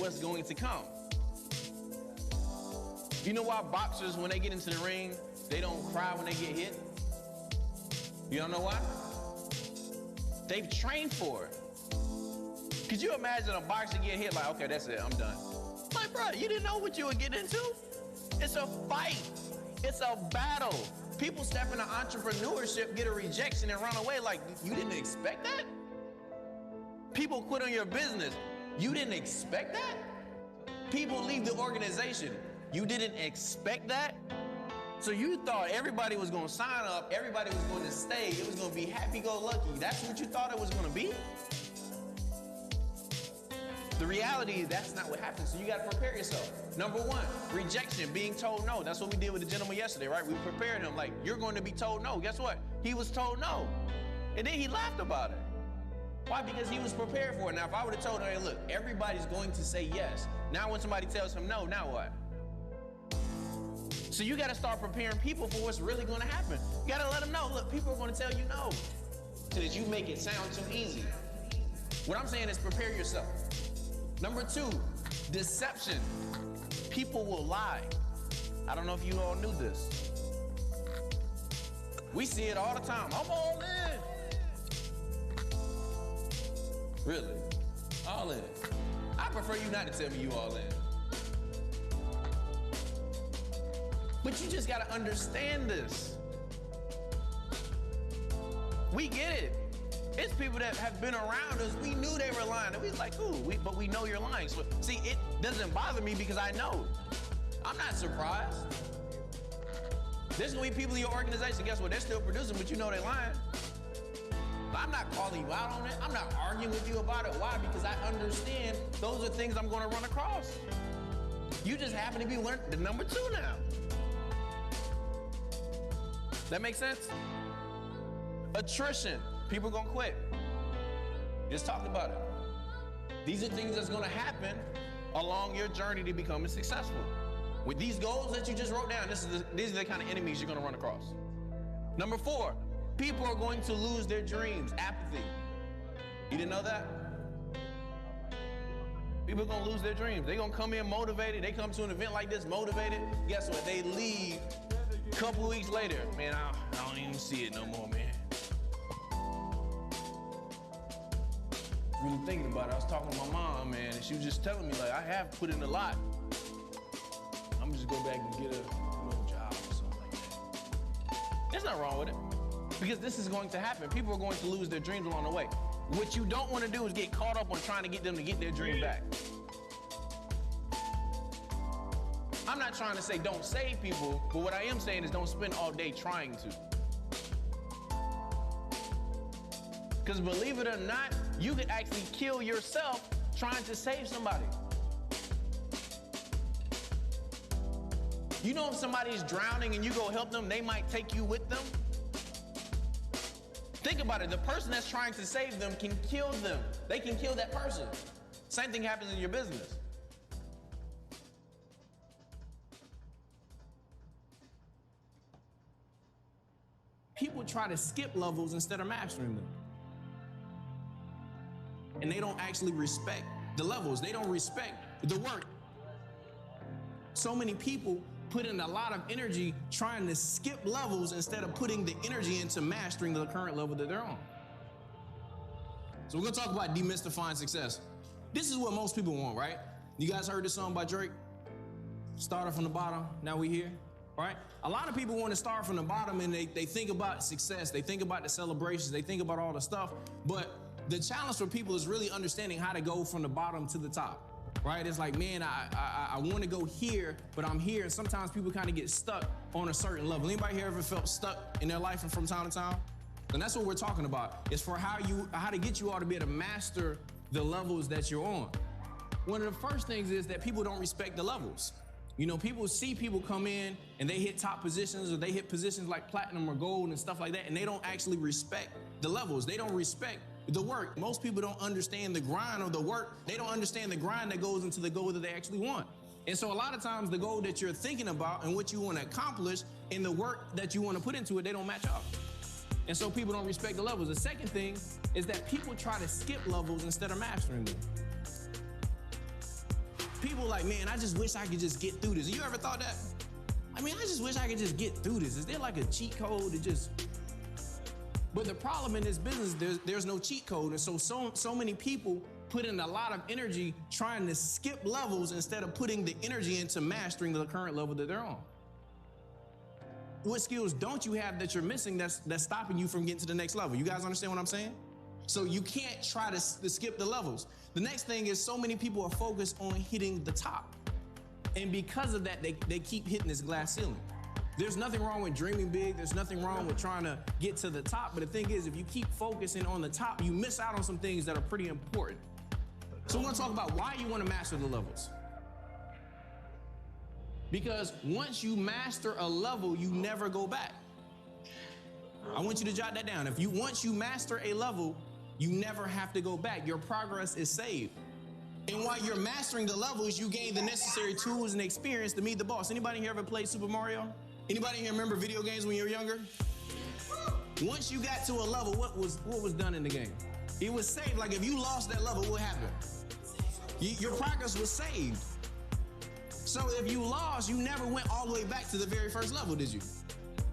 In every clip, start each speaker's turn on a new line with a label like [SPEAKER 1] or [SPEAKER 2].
[SPEAKER 1] what's going to come. You know why boxers, when they get into the ring, they don't cry when they get hit? You don't know why? They've trained for it. Could you imagine a boxer get hit like, okay, that's it, I'm done. My brother, you didn't know what you were getting into? It's a fight. It's a battle. People step into entrepreneurship, get a rejection, and run away like, you didn't expect that? People quit on your business. You didn't expect that? People leave the organization. You didn't expect that? So you thought everybody was going to sign up, everybody was going to stay, it was going to be happy-go-lucky. That's what you thought it was going to be? The reality is that's not what happens, so you got to prepare yourself. Number one, rejection, being told no. That's what we did with the gentleman yesterday, right? We prepared him like, you're going to be told no. Guess what? He was told no. And then he laughed about it. Why? Because he was prepared for it. Now, if I would have told him, hey, look, everybody's going to say yes. Now when somebody tells him no, now what? So you got to start preparing people for what's really going to happen. You got to let them know, look, people are going to tell you no, so that you make it sound too easy. What I'm saying is prepare yourself. Number two, deception. People will lie. I don't know if you all knew this. We see it all the time. I'm all in. Really? All in. I prefer you not to tell me you all in. But you just gotta understand this. We get it. It's people that have been around us. We knew they were lying. And we was like, ooh, but we know you're lying. So see, it doesn't bother me because I know. I'm not surprised. There's gonna be people in your organization, guess what? They're still producing, but you know they're lying. I'm not calling you out on it. I'm not arguing with you about it. Why? Because I understand those are things I'm gonna run across. You just happen to be learning the number two now. That makes sense? Attrition. People gonna quit. Just talked about it. These are things that's gonna happen along your journey to becoming successful. With these goals that you just wrote down, these are the kind of enemies you're gonna run across. Number four, people are going to lose their dreams. Apathy. You didn't know that? People are gonna lose their dreams. They're gonna come in motivated. They come to an event like this motivated. Guess what? They leave a couple weeks later. Man, I don't even see it no more, man. Really thinking about it. I was talking to my mom, man, and she was just telling me, like, I have put in a lot. I'm just go back and get a job or something like that. There's nothing wrong with it. Because this is going to happen. People are going to lose their dreams along the way. What you don't want to do is get caught up on trying to get them to get their dream back. I'm not trying to say don't save people, but what I am saying is don't spend all day trying to. Because believe it or not, you could actually kill yourself trying to save somebody. You know, if somebody's drowning and you go help them, they might take you with them. Think about it. The person that's trying to save them can kill them. They can kill that person. Same thing happens in your business. People try to skip levels instead of mastering them. And they don't actually respect the levels. They don't respect the work. So many people put in a lot of energy trying to skip levels instead of putting the energy into mastering the current level that they're on. So we're gonna talk about demystifying success. This is what most people want, right? You guys heard this song by Drake? Started from the bottom, now we here, right? A lot of people want to start from the bottom and they think about success, they think about the celebrations, they think about all the stuff, but the challenge for people is really understanding how to go from the bottom to the top. Right? It's like, man, I want to go here, but I'm here. And sometimes people kind of get stuck on a certain level. Anybody here ever felt stuck in their life and from time to time? And that's what we're talking about. It's for how to get you all to be able to master the levels that you're on. One of the first things is that people don't respect the levels. You know, people see people come in and they hit top positions or they hit positions like platinum or gold and stuff like that, and they don't actually respect the levels. They don't respect the work. Most people don't understand the grind of the work. They don't understand the grind that goes into the goal that they actually want. And so a lot of times the goal that you're thinking about and what you want to accomplish and the work that you want to put into it, they don't match up. And so people don't respect the levels. The second thing is that people try to skip levels instead of mastering them. People like, man, I just wish I could just get through this. You ever thought that? I mean, I just wish I could just get through this. Is there like a cheat code to just... But the problem in this business, there's no cheat code. And so many people put in a lot of energy trying to skip levels instead of putting the energy into mastering the current level that they're on. What skills don't you have that you're missing that's stopping you from getting to the next level? You guys understand what I'm saying? So you can't try to skip the levels. The next thing is so many people are focused on hitting the top. And because of that, they keep hitting this glass ceiling. There's nothing wrong with dreaming big. There's nothing wrong with trying to get to the top. But the thing is, if you keep focusing on the top, you miss out on some things that are pretty important. So we're gonna talk about why you wanna master the levels. Because once you master a level, you never go back. I want you to jot that down. Once you master a level, you never have to go back. Your progress is saved. And while you're mastering the levels, you gain the necessary tools and experience to meet the boss. Anybody here ever played Super Mario? Anybody here remember video games when you were younger? Once you got to a level, what was done in the game? It was saved. Like if you lost that level, what happened? Your progress was saved. So if you lost, you never went all the way back to the very first level, did you?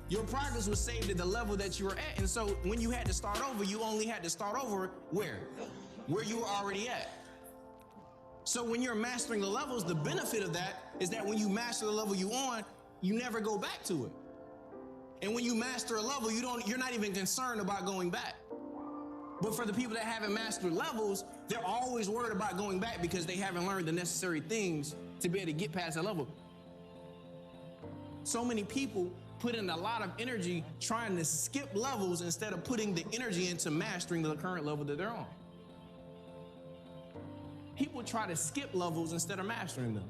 [SPEAKER 1] Your progress was saved at the level that you were at. And so when you had to start over, you only had to start over where? Where you were already at. So when you're mastering the levels, the benefit of that is that when you master the level you on, you never go back to it. And when you master a level, you're not even concerned about going back. But for the people that haven't mastered levels, they're always worried about going back because they haven't learned the necessary things to be able to get past that level. So many people put in a lot of energy trying to skip levels instead of putting the energy into mastering the current level that they're on. People try to skip levels instead of mastering them.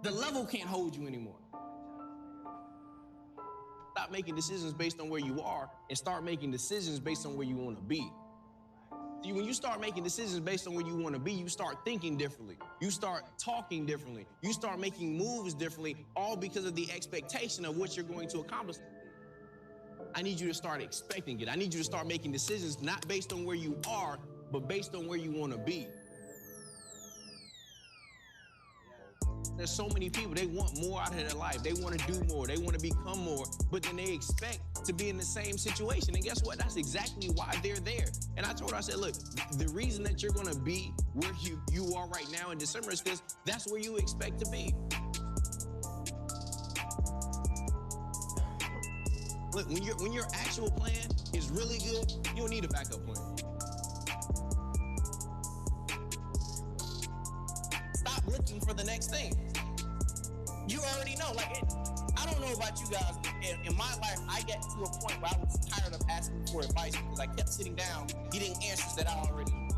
[SPEAKER 1] The level can't hold you anymore. Stop making decisions based on where you are and start making decisions based on where you want to be. See, when you start making decisions based on where you want to be, you start thinking differently. You start talking differently. You start making moves differently, all because of the expectation of what you're going to accomplish. I need you to start expecting it. I need you to start making decisions not based on where you are, but based on where you want to be. There's so many people, they want more out of their life. They want to do more. They want to become more, but then they expect to be in the same situation. And guess what? That's exactly why they're there. And I told her, I said, look, the reason that you're going to be where you are right now in December is because that's where you expect to be. Look, when your actual plan is really good, you don't need a backup plan. Stop looking for the next thing. You already know, I don't know about you guys, but in my life, I get to a point where I was tired of asking for advice because I kept sitting down, getting answers that I already knew.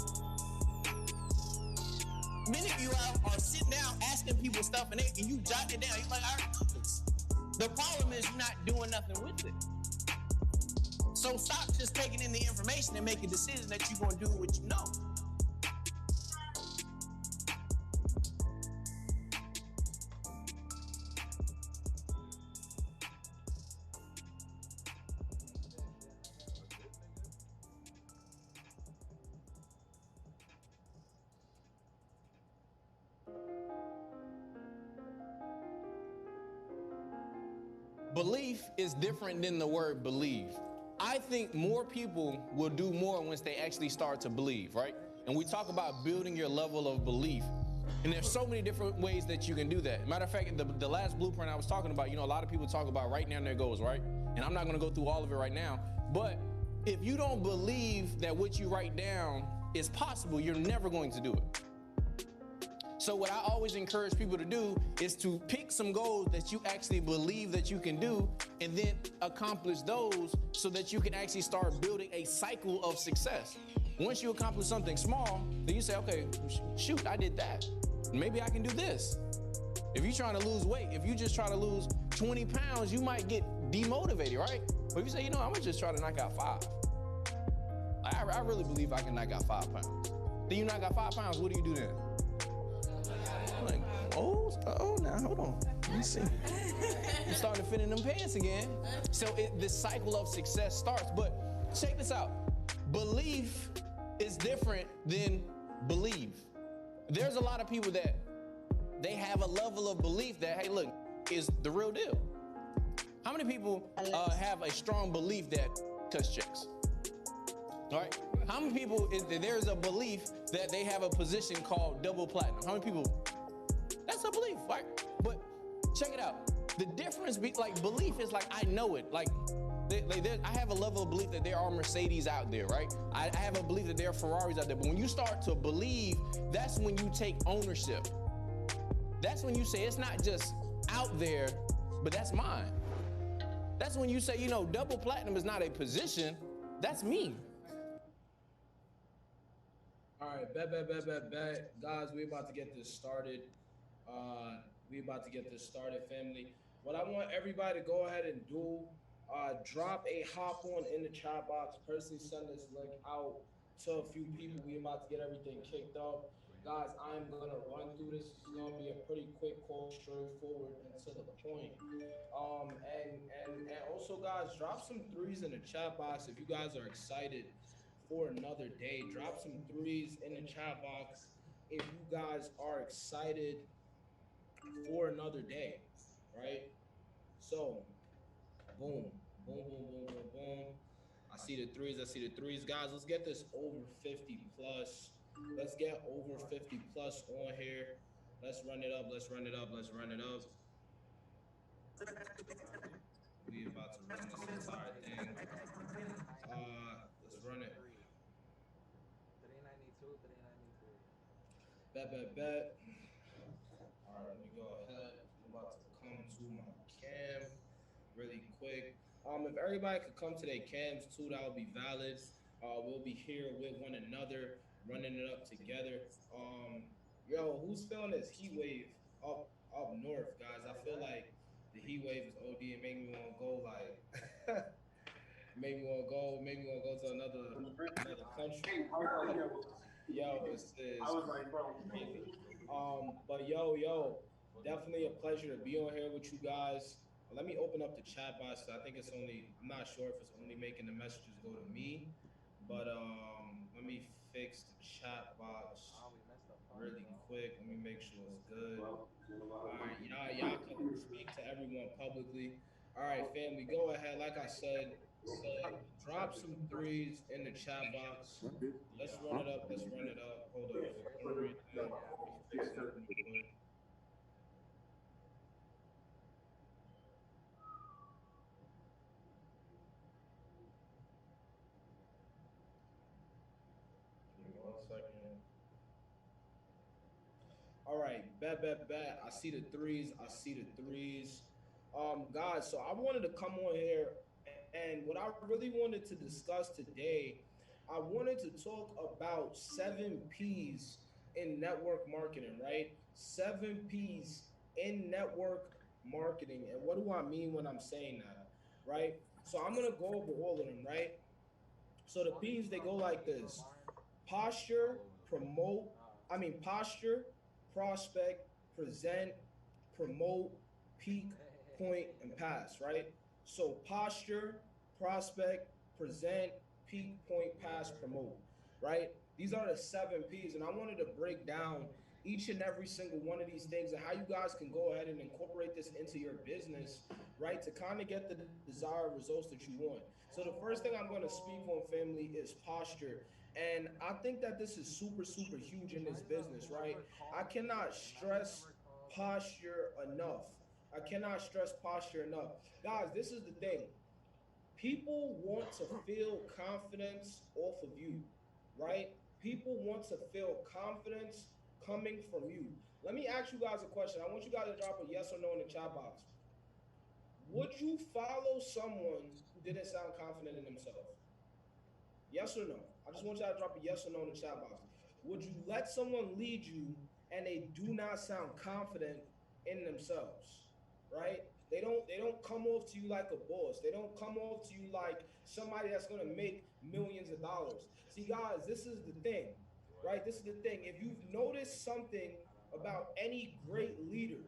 [SPEAKER 1] Many of you are sitting down asking people stuff and you jot it down. You're like, I already know this. The problem is you're not doing nothing with it. So stop just taking in the information and make a decision that you're going to do what you know. Belief is different than the word believe. I think more people will do more once they actually start to believe, right? And we talk about building your level of belief. And there's so many different ways that you can do that. Matter of fact, the last blueprint I was talking about, a lot of people talk about writing down their goals, right? And I'm not gonna go through all of it right now, but if you don't believe that what you write down is possible, you're never going to do it. So what I always encourage people to do is to pick some goals that you actually believe that you can do and then accomplish those so that you can actually start building a cycle of success. Once you accomplish something small, then you say, okay, shoot, I did that. Maybe I can do this. If you're trying to lose weight, if you just try to lose 20 pounds, you might get demotivated, right? But if you say, you know, I'm gonna just try to knock out 5. I really believe I can knock out 5 pounds. Then you knock out 5 pounds, what do you do then? I'm like, now hold on, let me see. I'm starting to fit in them pants again. So the cycle of success starts, but check this out. Belief is different than believe. There's a lot of people that they have a level of belief that, hey, look, is the real deal. How many people have a strong belief that cuts checks? All right. How many people, there's a belief that they have a position called double platinum? How many people? That's a belief, right? But check it out. The difference, belief is like, I know it. Like, I have a level of belief that there are Mercedes out there, right? I have a belief that there are Ferraris out there. But when you start to believe, that's when you take ownership. That's when you say it's not just out there, but that's mine. That's when you say, you know, double platinum is not a position, that's me.
[SPEAKER 2] All right, bet. Guys, we about to get this started. Family. What I want everybody to go ahead and do, drop a hop on in the chat box. Personally, send this link out to a few people. We about to get everything kicked up. Guys, I'm gonna run through this. It's gonna be a pretty quick call, straightforward and to the point. And also, guys, drop some threes in the chat box if you guys are excited for another day. Drop some threes in the chat box if you guys are excited for another day, right? So, boom, boom, boom, boom, boom, boom. I see the threes. Guys, let's get this over 50 plus. Let's get over 50 plus on here. Let's run it up. We about to run this entire thing. Let's run it. 392. Bet. All right, let me go ahead. I'm about to come to my cam really quick. If everybody could come to their cams too, that would be valid. We'll be here with one another, running it up together. Yo, who's feeling this heat wave up north, guys? I feel like the heat wave is OD and make me want to go like make me want to go to another country. Yo, it's crazy. But yo, definitely a pleasure to be on here with you guys. Let me open up the chat box. I think it's only, I'm not sure if it's only making the messages go to me, but let me fix the chat box really quick. Let me make sure it's good. All right, y'all can speak to everyone publicly. All right, family, go ahead. Like I said, drop some threes in the chat box. Let's run it up. Hold up. For some reason, let me fix something real quick. Give me 1 second. All right, bet. I see the threes. Guys, so I wanted to come on here, and what I really wanted to discuss today, I wanted to talk about 7 P's in network marketing, right? 7 P's in network marketing. And what do I mean when I'm saying that, right? So I'm going to go over all of them, right? So the P's, they go like this: posture, posture, prospect, present, promote, peak, point, and pass, right? So posture, prospect, present, peak, point, pass, promote, right? These are the 7 P's, and I wanted to break down each and every single one of these things and how you guys can go ahead and incorporate this into your business, right? To kind of get the desired results that you want. So the first thing I'm going to speak on, family, is posture. And I think that this is super, super huge in this business, right? I cannot stress posture enough. Guys, this is the thing. People want to feel confidence off of you, right? People want to feel confidence coming from you. Let me ask you guys a question. I want you guys to drop a yes or no in the chat box. Would you follow someone who didn't sound confident in themselves? Yes or no? I just want y'all to drop a yes or no in the chat box. Would you let someone lead you and they do not sound confident in themselves, right? They don't come off to you like a boss. They don't come off to you like somebody that's gonna make millions of dollars. See, guys, this is the thing, right? This is the thing. If you've noticed something about any great leader,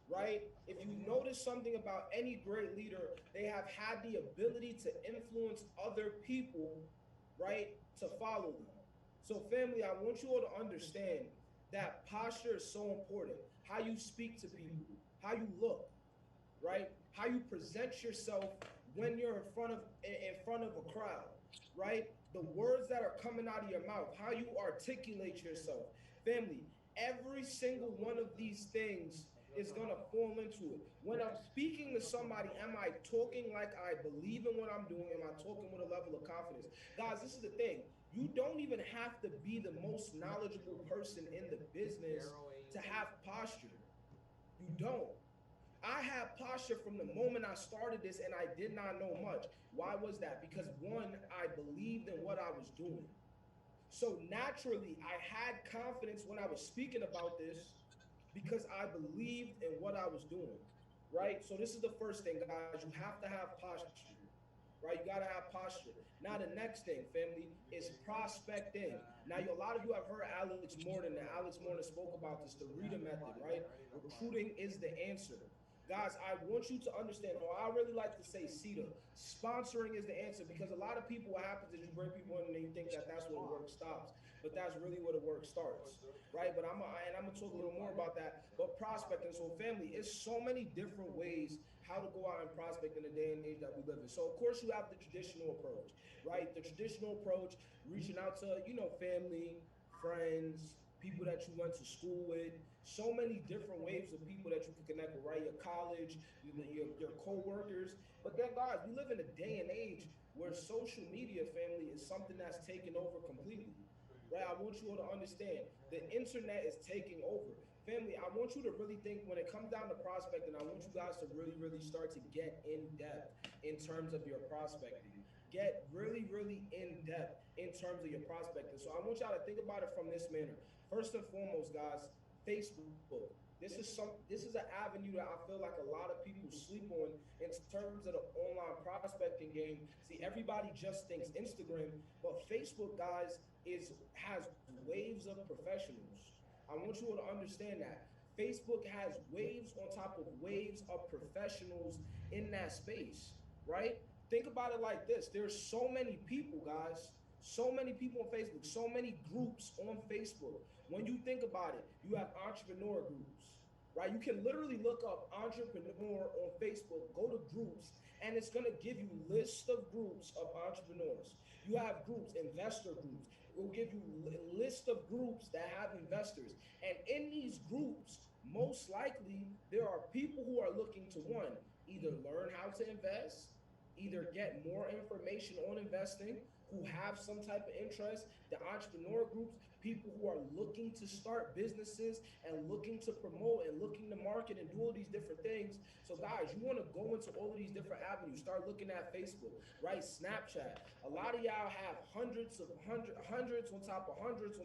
[SPEAKER 2] right? If you notice something about any great leader, they have had the ability to influence other people, right, to follow them. So, family, I want you all to understand that posture is so important. How you speak to people, how you look, right? How you present yourself when you're in front of a crowd, right? The words that are coming out of your mouth, how you articulate yourself. Family, every single one of these things is going to fall into it. When I'm speaking to somebody, am I talking like I believe in what I'm doing? Am I talking with a level of confidence? Guys, this is the thing. You don't even have to be the most knowledgeable person in the business to have posture. You don't. I had posture from the moment I started this and I did not know much. Why was that? Because one, I believed in what I was doing. So naturally, I had confidence when I was speaking about this because I believed in what I was doing. Right? So this is the first thing, guys. You have to have posture. Right? You gotta have posture. Now the next thing, family, is prospecting. Now a lot of you have heard Alex Morton, and Alex Morton spoke about this, the Rita method, right? Recruiting is the answer. Guys, I want you to understand, or I really like to say CETA, sponsoring is the answer because a lot of people, what happens is you bring people in and they think that that's where the work stops, but that's really where the work starts, right? But I'm gonna talk a little more about that. But prospecting, so family, it's so many different ways how to go out and prospect in the day and age that we live in. So of course you have the traditional approach, right? The traditional approach, reaching out to, family, friends, people that you went to school with, so many different waves of people that you can connect with, right? Your college, your co-workers. But then, guys, we live in a day and age where social media, family, is something that's taken over completely, right? I want you all to understand the internet is taking over. Family, I want you to really think when it comes down to prospecting, I want you guys to really, really start to get in depth in terms of your prospecting. Get really, really in depth in terms of your prospecting. So I want y'all to think about it from this manner. First and foremost, guys, Facebook. This is an avenue that I feel like a lot of people sleep on in terms of the online prospecting game. See, everybody just thinks Instagram, but Facebook, guys, is has waves of professionals. I want you all to understand that. Facebook has waves on top of waves of professionals in that space, right? Think about it like this. There's so many people, guys, so many people on Facebook, so many groups on Facebook. When you think about it, you have entrepreneur groups, right? You can literally look up entrepreneur on Facebook, go to groups, and it's going to give you list of groups of entrepreneurs. You have groups, investor groups. It will give you list of groups that have investors. And in these groups, most likely there are people who are looking to one, either learn how to invest, either get more information on investing, who have some type of interest, the entrepreneur groups, people who are looking to start businesses and looking to promote and looking to market and do all these different things. So guys, you want to go into all of these different avenues. Start looking at Facebook, right? Snapchat. A lot of y'all have hundreds on top of hundreds on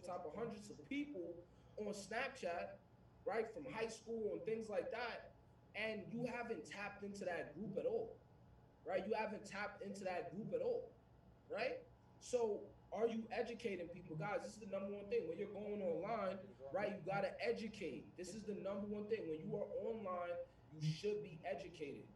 [SPEAKER 2] top of hundreds of people on Snapchat, right? From high school and things like that. And you haven't tapped into that group at all, right? You haven't tapped into that group at all, right? So are you educating people? Guys, this is the number one thing. When you're going online, right, you got to educate. This is the number one thing. When you are online, you should be educated,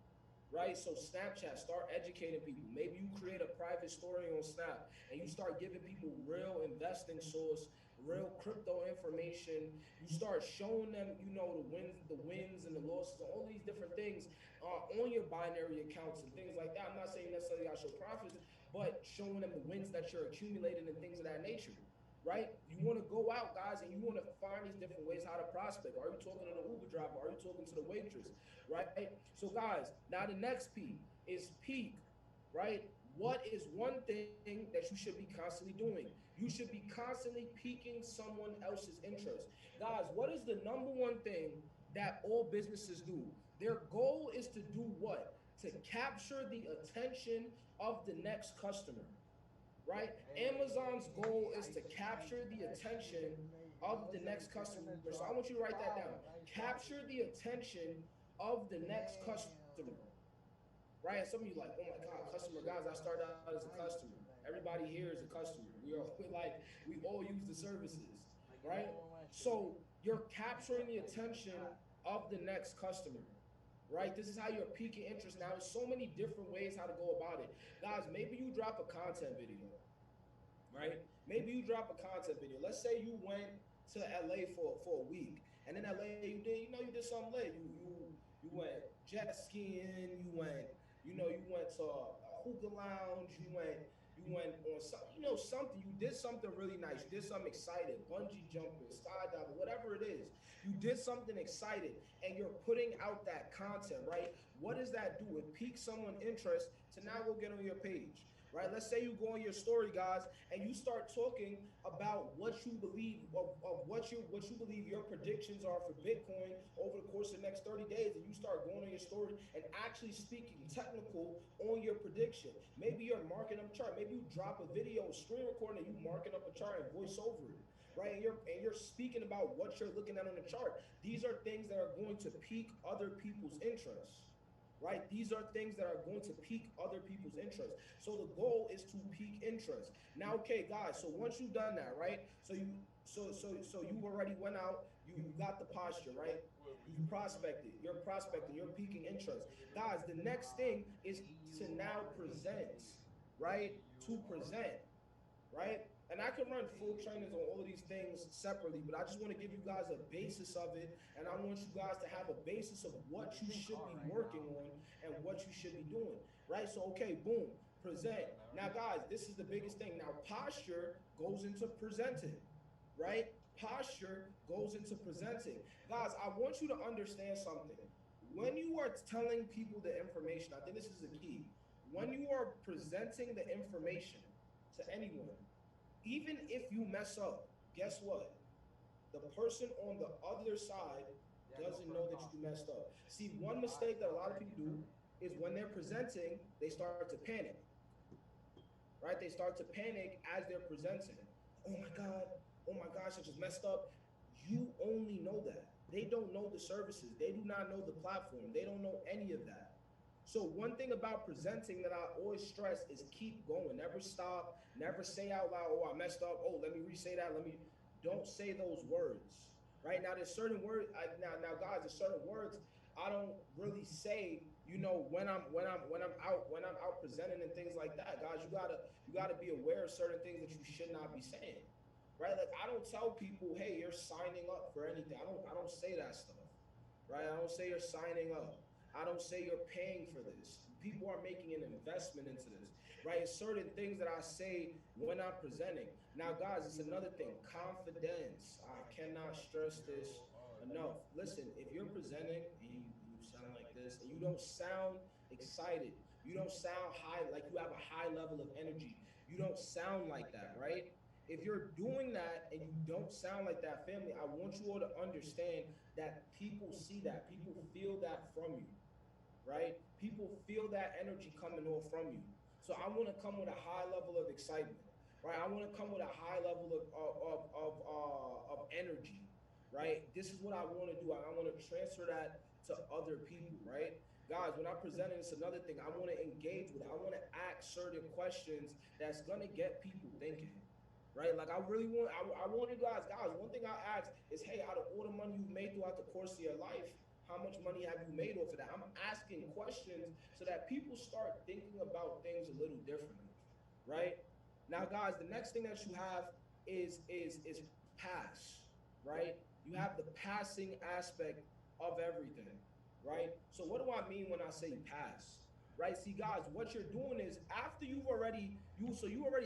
[SPEAKER 2] right? So Snapchat, start educating people. Maybe you create a private story on Snap and you start giving people real investing source, real crypto information. You start showing them, the wins and the losses, and all these different things on your binary accounts and things like that. I'm not saying necessarily I show profits, but showing them the wins that you're accumulating and things of that nature, right? You want to go out, guys, and you want to find these different ways how to prospect. Are you talking to the Uber driver? Are you talking to the waitress, right? So, guys, now the next P is peak, right? What is one thing that you should be constantly doing? You should be constantly piquing someone else's interest. Guys, what is the number one thing that all businesses do? Their goal is to do what? To capture the attention of the next customer, right? Amazon's goal is to capture the attention of the next customer. So I want you to write that down. capture the attention of the next customer, right? And some of you like, oh my God, customer, guys, I started out as a customer. Everybody here is a customer. We all use the services, right? So you're capturing the attention of the next customer, right? This is how you're piquing interest. Now, there's so many different ways how to go about it. Guys, maybe you drop a content video, right? Maybe you drop a content video. Let's say you went to LA for a week, and in LA you did something lit. You went jet skiing. You went to a hookah lounge. You went on some, something. You did something really nice. You did something exciting, bungee jumping, skydiving, whatever it is. You did something exciting, and you're putting out that content, right? What does that do? It piques someone's interest to now go get on your page, right? Let's say you go on your story, guys, and you start talking about what you believe of what you believe your predictions are for Bitcoin over the course of the next 30 days, and you start going on your story and actually speaking technical on your prediction. Maybe you're marking up a chart. Maybe you drop a video, screen recording, and you marking up a chart and voice over it, right? And you're speaking about what you're looking at on the chart. These are things that are going to pique other people's interest, right? These are things that are going to pique other people's interest. So the goal is to pique interest. Now, okay, guys. So once you've done that, right? So you already went out. You got the posture, right? You prospected. You're prospecting. You're piquing interest, guys. The next thing is to now present, right? To present, right? And I can run full trainings on all of these things separately, but I just want to give you guys a basis of it, and I want you guys to have a basis of what you should be working on and what you should be doing, right? So, okay, boom, present. Now, guys, this is the biggest thing. Now, posture goes into presenting, right? Posture goes into presenting. Guys, I want you to understand something. When you are telling people the information, I think this is the key. When you are presenting the information to anyone, even if you mess up, guess what? The person on the other side doesn't know that you messed up. See, one mistake that a lot of people do is when they're presenting, they start to panic, right? They start to panic as they're presenting. Oh my gosh, I just messed up. You only know that. They don't know the services. They do not know the platform. They don't know any of that. So one thing about presenting that I always stress is keep going, never stop, never say out loud, oh, I messed up, oh, let me re-say that, don't say those words, right? Now there's certain words, now guys, there's certain words I don't really say, when I'm out presenting and things like that, guys. You gotta be aware of certain things that you should not be saying, right? Like I don't tell people, hey, you're signing up for anything. I don't say that stuff, right? I don't say you're signing up. I don't say you're paying for this. People are making an investment into this, right? It's certain things that I say when I'm presenting. Now, guys, it's another thing, confidence. I cannot stress this enough. Listen, if you're presenting and you sound like this, and you don't sound excited, you don't sound high, like you have a high level of energy, you don't sound like that, right? If you're doing that and you don't sound like that, family, I want you all to understand that people see that. People feel that from you, right? People feel that energy coming off from you. So I want to come with a high level of excitement, right? I want to come with a high level of energy, right? This is what I want to do. I want to transfer that to other people, right? Guys, when I'm presenting, it's another thing. I want to engage with it. I want to ask certain questions that's going to get people thinking, right? Like I want you guys, one thing I ask is, hey, out of all the money you've made throughout the course of your life, how much money have you made off of that? I'm asking questions so that people start thinking about things a little differently, right? Now, guys, the next thing that you have is pass, right? You have the passing aspect of everything, right? So what do I mean when I say pass? Right? See, guys, what you're doing is after you already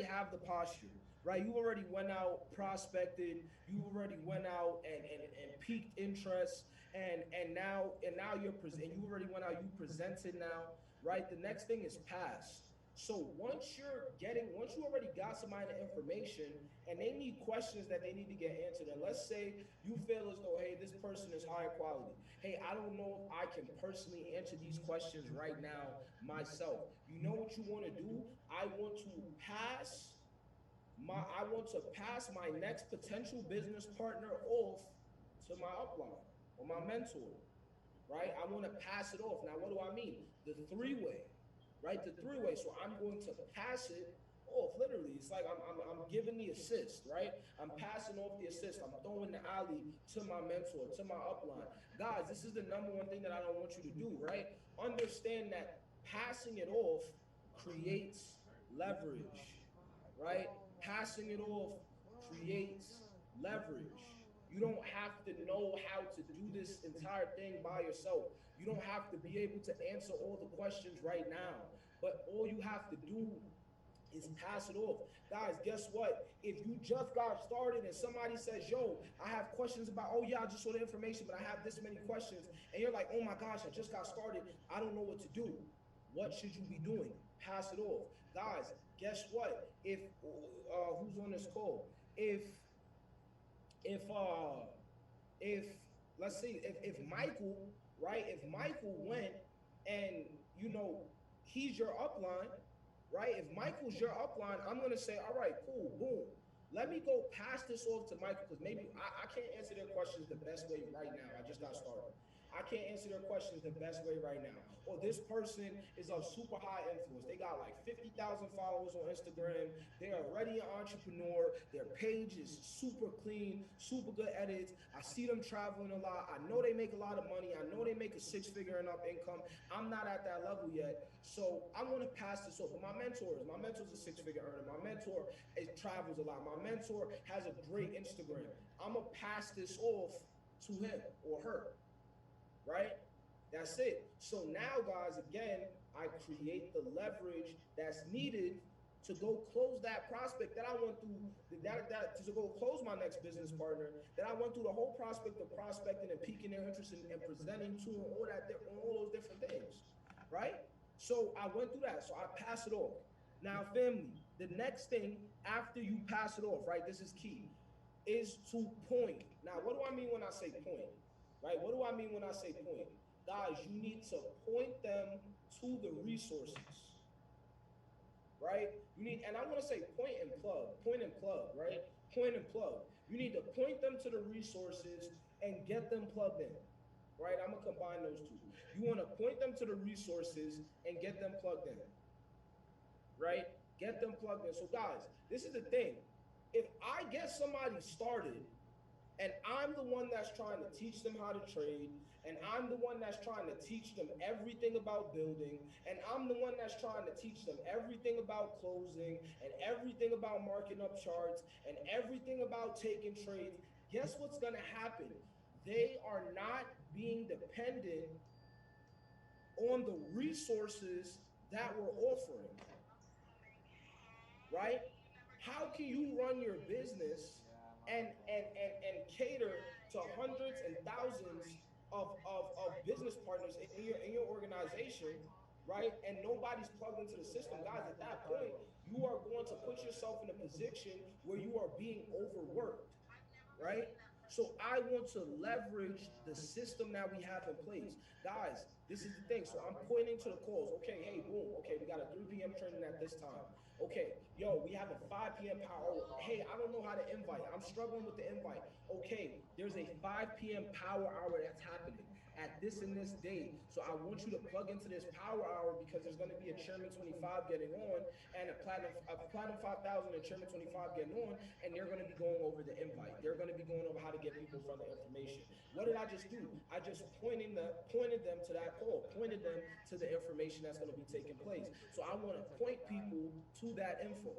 [SPEAKER 2] have the posture, right? You already went out, prospected, you already went out and piqued interest, and now you already went out, you presented now, right? The next thing is pass. So once you already got somebody the information and they need questions that they need to get answered, and let's say you feel as though, hey, this person is higher quality. Hey, I don't know if I can personally answer these questions right now myself. You know what you want to do? I want to pass my next potential business partner off to my upline. or my mentor, right? I want to pass it off. Now, what do I mean? The three-way, right? The three-way. So I'm going to pass it off. Literally, it's like I'm giving the assist, right? I'm passing off the assist. I'm throwing the alley to my mentor, to my upline. Guys, this is the number one thing that I don't want you to do, right? Understand that passing it off creates leverage, right? Passing it off creates leverage. You don't have to know how to do this entire thing by yourself. You don't have to be able to answer all the questions right now. But all you have to do is pass it off. Guys, guess what? If you just got started and somebody says, yo, I have questions about, oh yeah, I just saw the information, but I have this many questions, and you're like, oh my gosh, I just got started, I don't know what to do. What should you be doing? Pass it off. Guys, guess what? If who's on this call? If if let's see, if Michael, right? If Michael went and he's your upline, right? If Michael's your upline, I'm gonna say, all right, cool, boom. Let me go pass this off to Michael because maybe I can't answer their questions the best way right now. I just got started. I can't answer their questions the best way right now. Or this person is of super high influence. They got like 50,000 followers on Instagram. They're already an entrepreneur. Their page is super clean, super good edits. I see them traveling a lot. I know they make a lot of money. I know they make a six-figure and up income. I'm not at that level yet. So I want to pass this off. But my mentor's a six-figure earner. My mentor travels a lot. My mentor has a great Instagram. I'm going to pass this off to him or her. Right? That's it. So now, guys, again, I create the leverage that's needed to go close that prospect that I went through, to go close my next business partner, that I went through the whole prospect of prospecting and piquing their interest and presenting to them, all those different things, right? So I went through that. So I pass it off. Now, family, the next thing after you pass it off, right, this is key, is to point. Now, what do I mean when I say point? Right? What do I mean when I say point? Guys, you need to point them to the resources. Right? You need, and I want to say point and plug, right? Point and plug. You need to point them to the resources and get them plugged in. Right? I'm gonna combine those two. You want to point them to the resources and get them plugged in. Right? Get them plugged in. So guys, this is the thing. If I get somebody started and I'm the one that's trying to teach them how to trade, and I'm the one that's trying to teach them everything about building, and I'm the one that's trying to teach them everything about closing, and everything about marking up charts, and everything about taking trades, guess what's going to happen? They are not being dependent on the resources that we're offering, right? How can you run your business and cater to hundreds and thousands of business partners in your organization, right? And nobody's plugged into the system, guys. At that point, you are going to put yourself in a position where you are being overworked, right? So I want to leverage the system that we have in place. Guys, this is the thing. So I'm pointing to the calls. Okay, hey, boom. Okay, we got a 3 p.m. training at this time. Okay, yo, we have a 5 p.m. power. Hey, I don't know how to invite. I'm struggling with the invite. Okay, there's a 5 p.m. power hour that's happening at this and this date. So I want you to plug into this power hour because there's going to be a Chairman 25 getting on and a Platinum 5,000 and Chairman 25 getting on, and they're going to be going over the invite. They're going to be going over how to get people from the information. What did I just do? I just pointed them to that call, pointed them to the information that's going to be taking place. So I want to point people to that info,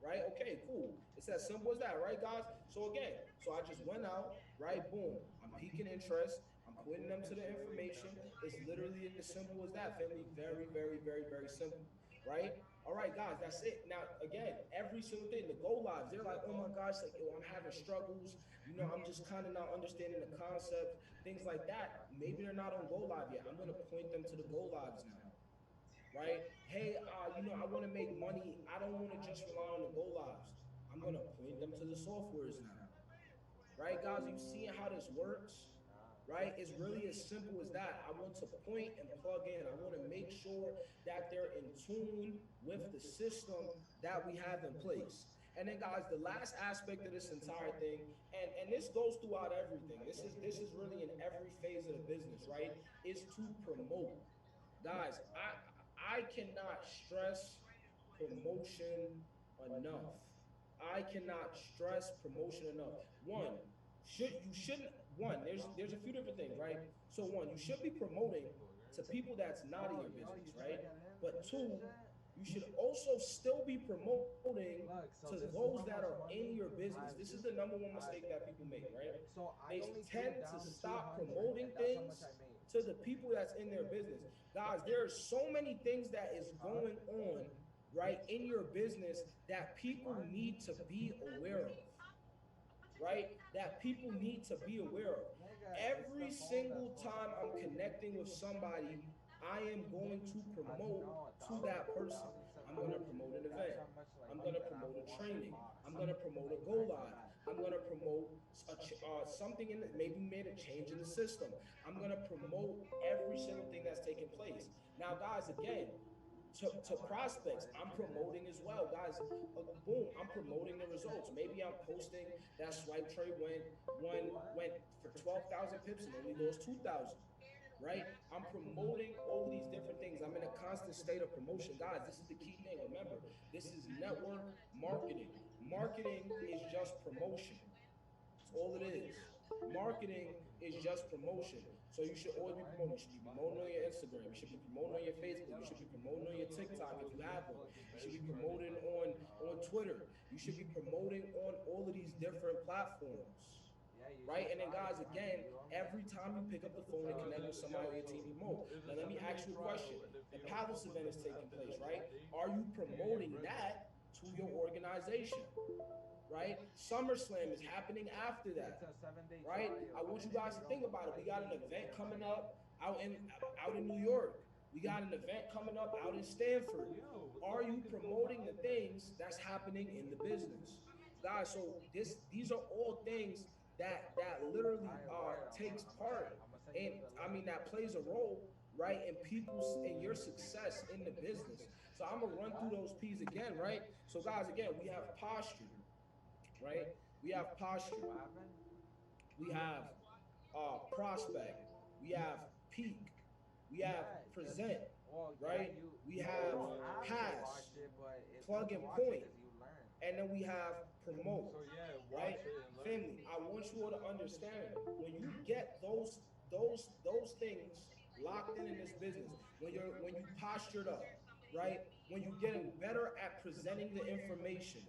[SPEAKER 2] right? Okay, cool. It's as simple as that, right, guys? So again, so I just went out, right? Boom. I'm piquing interest. I'm pointing them to the information. It's literally as simple as that, family. Very, very, very, very simple, right? All right, guys, that's it. Now, again, every single thing, the go lives, they're like, oh my gosh, like, yo, I'm having struggles. I'm just kind of not understanding the concept, things like that. Maybe they're not on go live yet. I'm going to point them to the go lives now, right? Hey, I want to make money. I don't want to just rely on the go lives. I'm going to point them to the softwares now, right, guys? You seeing how this works? Right? It's really as simple as that. I want to point and plug in. I want to make sure that they're in tune with the system that we have in place. And then guys, the last aspect of this entire thing, and this goes throughout everything. This is really in every phase of the business, right? Is to promote. Guys, I cannot stress promotion enough. I cannot stress promotion enough. One, shouldn't there's a few different things, right? So one, you should be promoting to people that's not in your business, right? But two, you should also still be promoting to those that are in your business. This is the number one mistake that people make, right? They tend to stop promoting things to the people that's in their business. Guys, there are so many things that is going on, right, in your business that people need to be aware of, right? That people need to be aware of. Every single time I'm connecting with somebody, I am going to promote to that person. I'm going to promote an event. I'm going to promote a training. I'm going to promote a go live. I'm going to promote something in maybe made a change in the system. I'm going to promote every single thing that's taking place. Now, guys, again, to prospects, I'm promoting as well, guys. Boom, I'm promoting the results. Maybe I'm posting that swipe trade went for 12,000 pips and only lost 2,000. Right? I'm promoting all of these different things. I'm in a constant state of promotion. Guys, this is the key thing. Remember, this is network marketing. Marketing is just promotion. That's all it is. Marketing is just promotion. So you should always be promoting. You should be promoting on your Instagram. You should be promoting on your Facebook. You should be promoting on your TikTok if you have one. You should be promoting on Twitter. You should be promoting on all of these different platforms. Right? And then guys, again, every time you pick up the phone and connect with somebody on your team, promote. Now let me ask you a question. The Palace event is taking place, right? Are you promoting that to your organization? Right? SummerSlam is happening after that, right? I want you guys to think about it. We got an event coming up out in New York. We got an event coming up out in Stanford. Are you promoting the things that's happening in the business, guys? So these are all things that literally takes part in. I mean, that plays a role, right, in people's in your success in the business. So I'm gonna run through those P's again, right? So guys, again, we have posture, right? We have posture. We have prospect. We have peak. We have present, right? We have pass, plug and point, and then we have promote, right? Family, I want you all to understand when you get those things locked in this business, when you postured up, right? When you're getting better at presenting the information,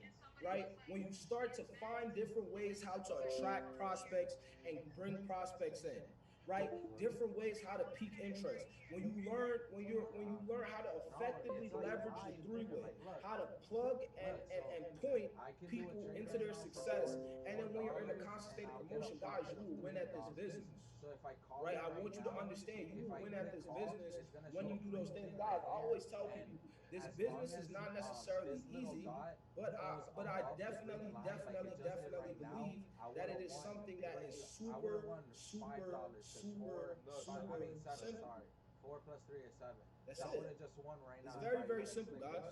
[SPEAKER 2] right? When you start to find different ways how to attract prospects and bring prospects in, right? Different ways how to pique interest. When you learn how to effectively leverage the three-way, how to plug and point people into their success, and then when you're in a constant state of promotion, guys, you will win at this business. Right? I want you to understand you will win at this business when you do those things. Guys, I always tell people this business is not necessarily easy, but I definitely believe that it is something that is super simple. 4 + 3 is 7. That's it. It's very, very simple, guys.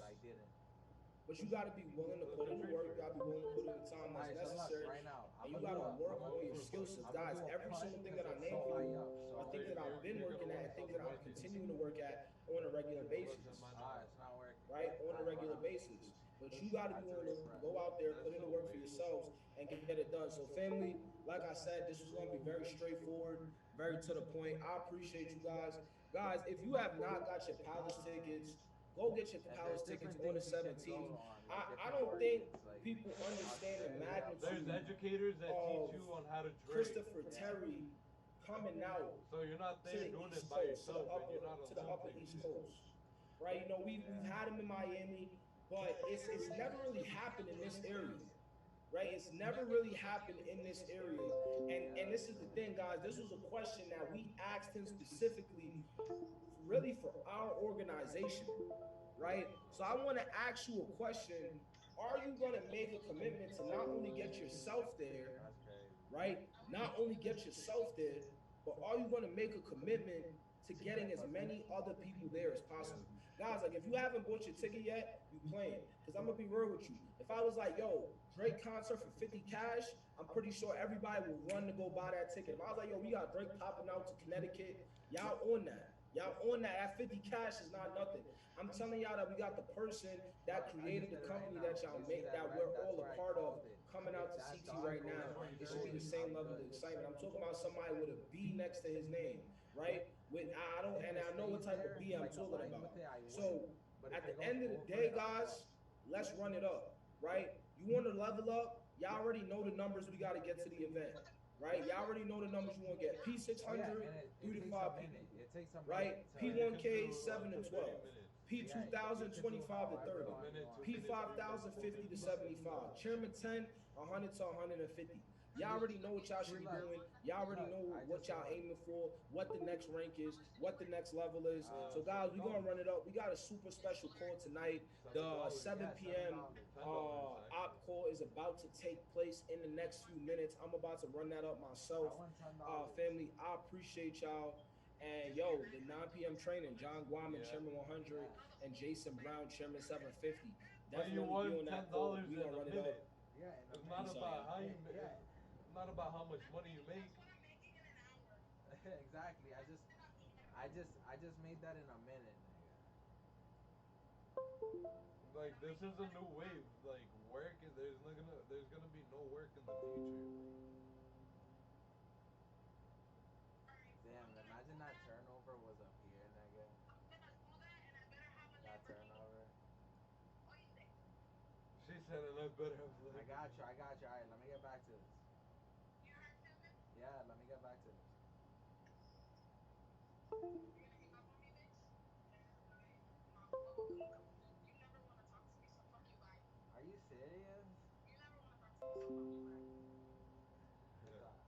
[SPEAKER 2] But you got to be willing to put in the work. You got to be willing to put in the time that's necessary. And you got to work on your skill sets. Guys, every single thing that I named for you are things that I've been working at and things that I'm continuing to work at on a regular basis. Right? On a regular basis. But you got to be willing to go out there, put in the work for yourselves, and get it done. So, family, like I said, this was going to be very straightforward, very to the point. I appreciate you guys. Guys, if you have not got your Palace tickets, go get your Palace tickets on the 17th. I don't think people understand the magnitude.
[SPEAKER 3] There's educators that teach you on how to trade.
[SPEAKER 2] Christopher Terry coming out.
[SPEAKER 3] So you're not there doing it by yourself, and you're not
[SPEAKER 2] to the upper East Coast, right? You know, we've had him in Miami, but it's never really happened in this area. Right? It's never really happened in this area. And this is the thing, guys. This was a question that we asked him specifically, really for our organization, right? So I want to ask you a question. Are you going to make a commitment to not only get yourself there, right? Not only get yourself there, but are you going to make a commitment to getting as many other people there as possible? guys, like if you haven't bought your ticket yet, you playing. Cause I'm gonna be real with you. If I was like, yo, Drake concert for 50 cash, I'm pretty sure everybody will run to go buy that ticket. If I was like, yo, we got Drake popping out to Connecticut, y'all on that. Y'all on that. That 50 cash is not nothing. I'm telling y'all that we got the person that created the company that y'all make, that we're all a part of, coming out to CT right now. It should be the same level of excitement. I'm talking about somebody with a B next to his name, right? With I don't, and I know what type of B I'm talking about. So at the end of the day, guys, let's run it up, right? You want to level up? Y'all already know the numbers we got to get to the event, right? Y'all already know the numbers you want to get. P600, 3 to 5 people, right? P1K, 7 to 12. P2000, 25 to 30. P5000, 50 to 75. Chairman 10, 100 to 150. Y'all already know what y'all should be doing. Y'all already know what y'all aiming for, what the next rank is, what the next level is. So guys, we're gonna run it up. We got a super special call tonight. The 7 p.m. Op call is about to take place in the next few minutes. I'm about to run that up myself. Family, I appreciate y'all. And yo, the 9 p.m. training, John Guaman, Chairman 100, and Jason Brown, Chairman 750. Definitely be on that call. We gonna run it up.
[SPEAKER 3] It's not about how you make. It's not about how much money you make.
[SPEAKER 4] Exactly. I just made that in a minute, nigga.
[SPEAKER 3] Like this is a new wave. Like work, there's gonna be no work in the future.
[SPEAKER 4] Damn, imagine that turnover was up here, nigga. That turnover.
[SPEAKER 3] She said it looked better.
[SPEAKER 4] I got you. Alright, let me get back to this. Yeah, let me get back to this. Are you serious?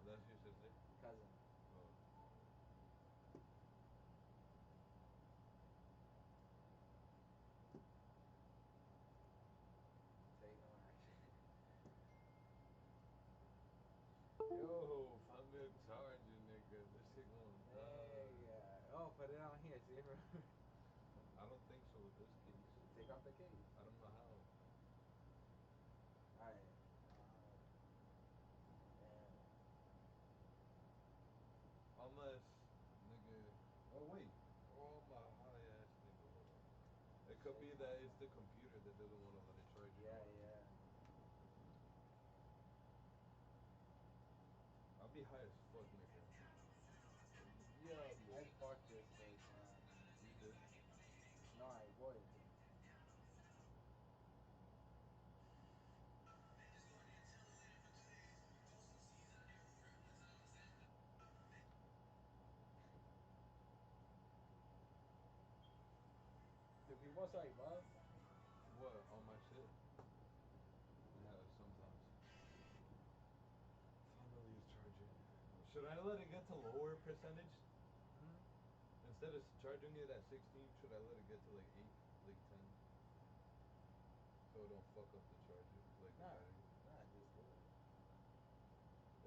[SPEAKER 3] That's your sister?
[SPEAKER 4] Cousin.
[SPEAKER 3] Oh.
[SPEAKER 4] Take no action.
[SPEAKER 3] Yo, find me a charger, nigga. This shit going down.
[SPEAKER 4] Yeah. Oh, put it on here. See if
[SPEAKER 3] I don't think so with this case.
[SPEAKER 4] take off the case.
[SPEAKER 3] I don't know how.
[SPEAKER 4] Alright.
[SPEAKER 3] Unless, nigga. Oh wait. Oh my high ass nigga. It could be that it's the computer that doesn't want to let it charge.
[SPEAKER 4] Yeah.
[SPEAKER 3] I'll be high as fuck, nigga.
[SPEAKER 4] Yeah, I fucked this place, man.
[SPEAKER 3] You did?
[SPEAKER 4] No, I avoided it. The people say, bro.
[SPEAKER 3] What? On my shit? Yeah, sometimes. Finally it's charging. Should I let it get to lower percentage?
[SPEAKER 4] Hmm?
[SPEAKER 3] Instead of charging it at 16, should I let it get to like 8, like 10? So it don't fuck up the charger, like the battery.
[SPEAKER 4] Nah, just do it.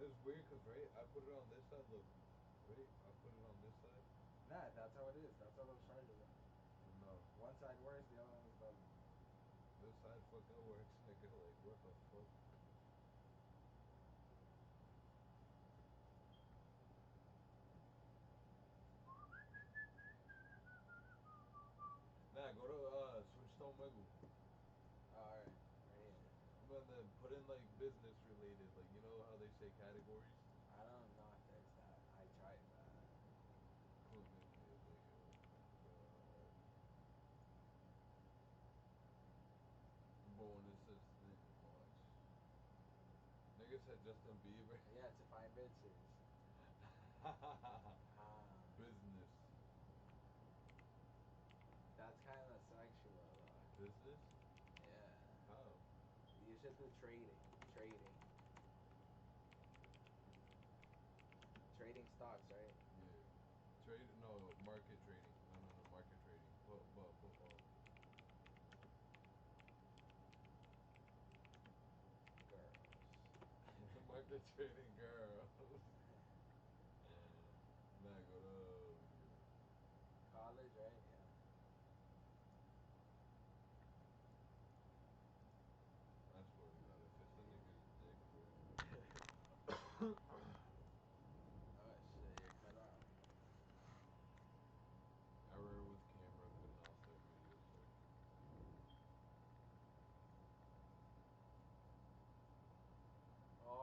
[SPEAKER 3] It's weird cause right, I put it on this side, look. Wait, I put it on this side.
[SPEAKER 4] Nah, that's how it is. That's how those chargers are.
[SPEAKER 3] No.
[SPEAKER 4] One side works, the other one doesn't.
[SPEAKER 3] This side fucking works, nigga, like what the fuck? Nah, go to switch to Omegle.
[SPEAKER 4] Alright, right here.
[SPEAKER 3] And then put in like business related, like you know how they say categories?
[SPEAKER 4] I don't know if there's that. I tried that.
[SPEAKER 3] Put in bonuses, watch. Nigga said Justin Bieber.
[SPEAKER 4] Yeah, to find bitches.
[SPEAKER 3] Business.
[SPEAKER 4] That's kind of sexual, though.
[SPEAKER 3] Business?
[SPEAKER 4] Yeah.
[SPEAKER 3] How?
[SPEAKER 4] You should do trading. Trading stocks, right?
[SPEAKER 3] Yeah. No, market trading. No, market trading.
[SPEAKER 4] Girls.
[SPEAKER 3] Market trading, girl.